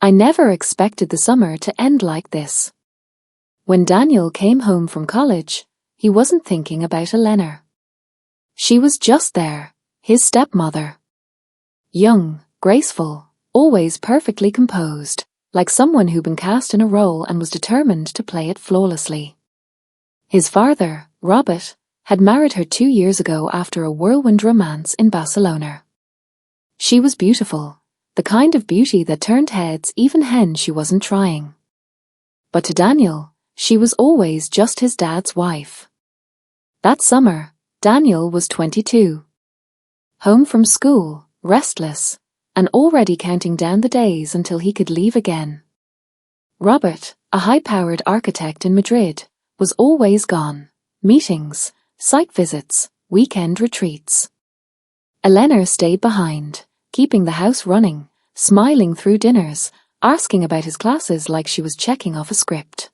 I never expected the summer to end like this. When Daniel came home from college, he wasn't thinking about Eleanor. She was just there, his stepmother. Young, graceful, always perfectly composed, like someone who'd been cast in a role and was determined to play it flawlessly. His father, Robert, had married her 2 years ago after a whirlwind romance in Barcelona. She was beautiful, the kind of beauty that turned heads even when she wasn't trying. But to Daniel, she was always just his dad's wife. That summer, Daniel was 22. Home from school, restless, and already counting down the days until he could leave again. Robert, a high-powered architect in Madrid, was always gone. Meetings, site visits, weekend retreats. Eleanor stayed behind, keeping the house running, smiling through dinners, asking about his classes like she was checking off a script.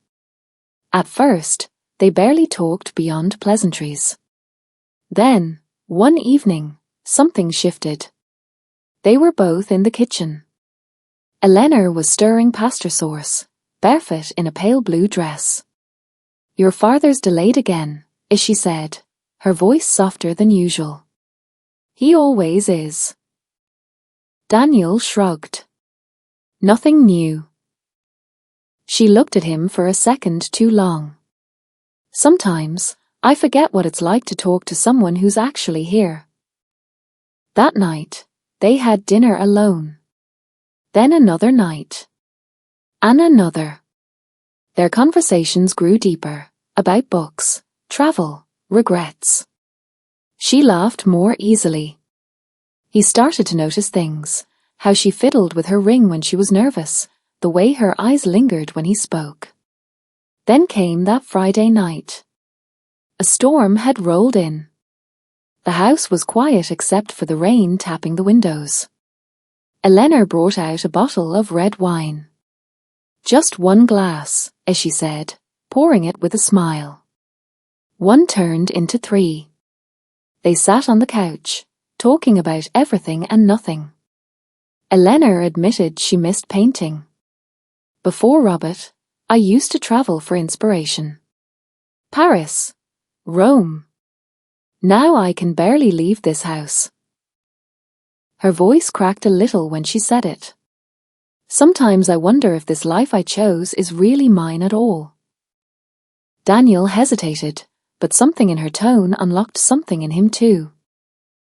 At first, they barely talked beyond pleasantries. Then, one evening, something shifted. They were both in the kitchen. Eleanor was stirring pasta sauce, barefoot in a pale blue dress. "Your father's delayed again," she said, her voice softer than usual. "He always is." Daniel shrugged. Nothing new. She looked at him for a second too long. "Sometimes, I forget what it's like to talk to someone who's actually here." That night, they had dinner alone. Then another night. And another. Their conversations grew deeper, about books, travel, regrets. She laughed more easily. He started to notice things, how she fiddled with her ring when she was nervous, the way her eyes lingered when he spoke. Then came that Friday night. A storm had rolled in. The house was quiet except for the rain tapping the windows. Eleanor brought out a bottle of red wine. "Just one glass," as she said, pouring it with a smile. One turned into 3. They sat on the couch, talking about everything and nothing. Eleanor admitted she missed painting. "Before Robert, I used to travel for inspiration. Paris, Rome. Now I can barely leave this house." Her voice cracked a little when she said it. "Sometimes I wonder if this life I chose is really mine at all." Daniel hesitated, but something in her tone unlocked something in him too.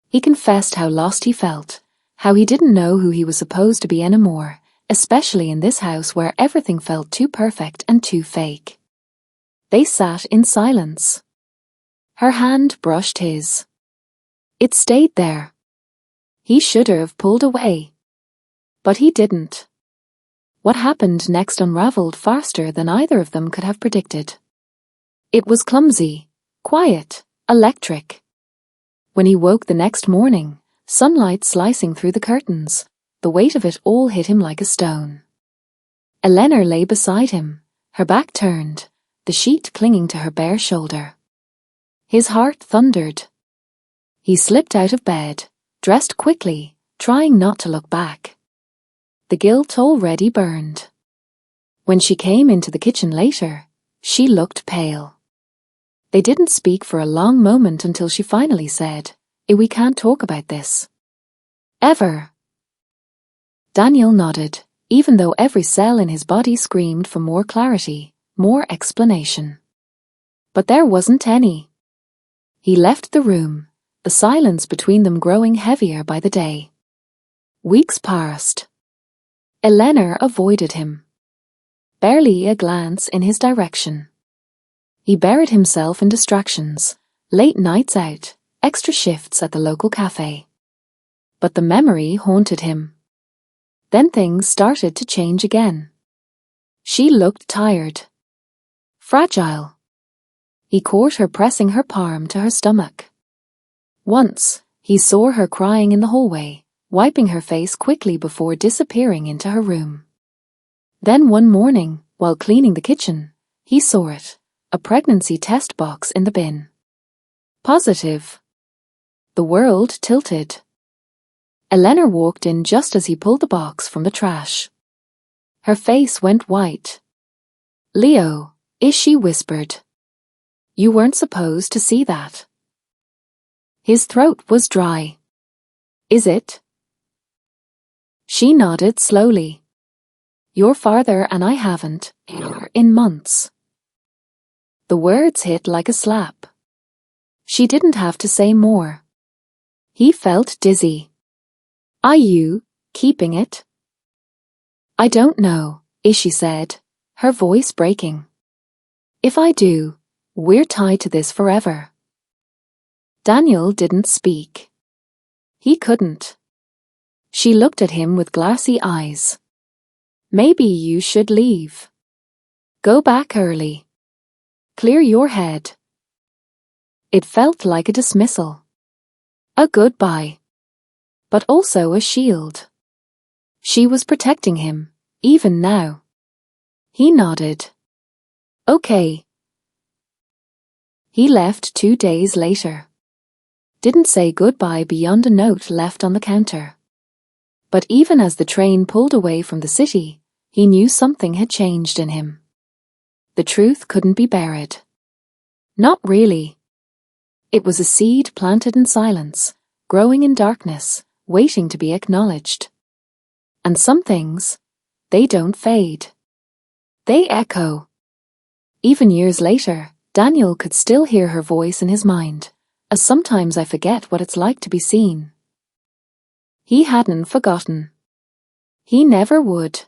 He confessed how lost he felt, how he didn't know who he was supposed to be anymore, especially in this house where everything felt too perfect and too fake. They sat in silence. Her hand brushed his. It stayed there. He should have pulled away. But he didn't. What happened next unraveled faster than either of them could have predicted. It was clumsy, quiet, electric. When he woke the next morning, sunlight slicing through the curtains, the weight of it all hit him like a stone. Eleanor lay beside him, her back turned, the sheet clinging to her bare shoulder. His heart thundered. He slipped out of bed, dressed quickly, trying not to look back. The guilt already burned. When she came into the kitchen later, she looked pale. They didn't speak for a long moment until she finally said, "We can't talk about this. Ever." Daniel nodded, even though every cell in his body screamed for more clarity, more explanation. But there wasn't any. He left the room, the silence between them growing heavier by the day. Weeks passed. Eleanor avoided him. Barely a glance in his direction. He buried himself in distractions, late nights out, extra shifts at the local cafe. But the memory haunted him. Then things started to change again. She looked tired. Fragile. He caught her pressing her palm to her stomach. Once, he saw her crying in the hallway, wiping her face quickly before disappearing into her room. Then one morning, while cleaning the kitchen, he saw it, a pregnancy test box in the bin. Positive. The world tilted. Eleanor walked in just as he pulled the box from the trash. Her face went white. "Leo," she whispered. "You weren't supposed to see that." His throat was dry. "Is it?" She nodded slowly. "Your father and I haven't, in months." The words hit like a slap. She didn't have to say more. He felt dizzy. "Are you keeping it?" "I don't know," she said, her voice breaking. "If I do, we're tied to this forever." Daniel didn't speak. He couldn't. She looked at him with glassy eyes. "Maybe you should leave. Go back early. Clear your head." It felt like a dismissal. A goodbye. But also a shield. She was protecting him, even now. He nodded. "Okay." He left 2 days later. Didn't say goodbye beyond a note left on the counter. But even as the train pulled away from the city, he knew something had changed in him. The truth couldn't be buried. Not really. It was a seed planted in silence, growing in darkness, waiting to be acknowledged. And some things, they don't fade. They echo. Even years later, Daniel could still hear her voice in his mind, as sometimes I forget what it's like to be seen. He hadn't forgotten. He never would.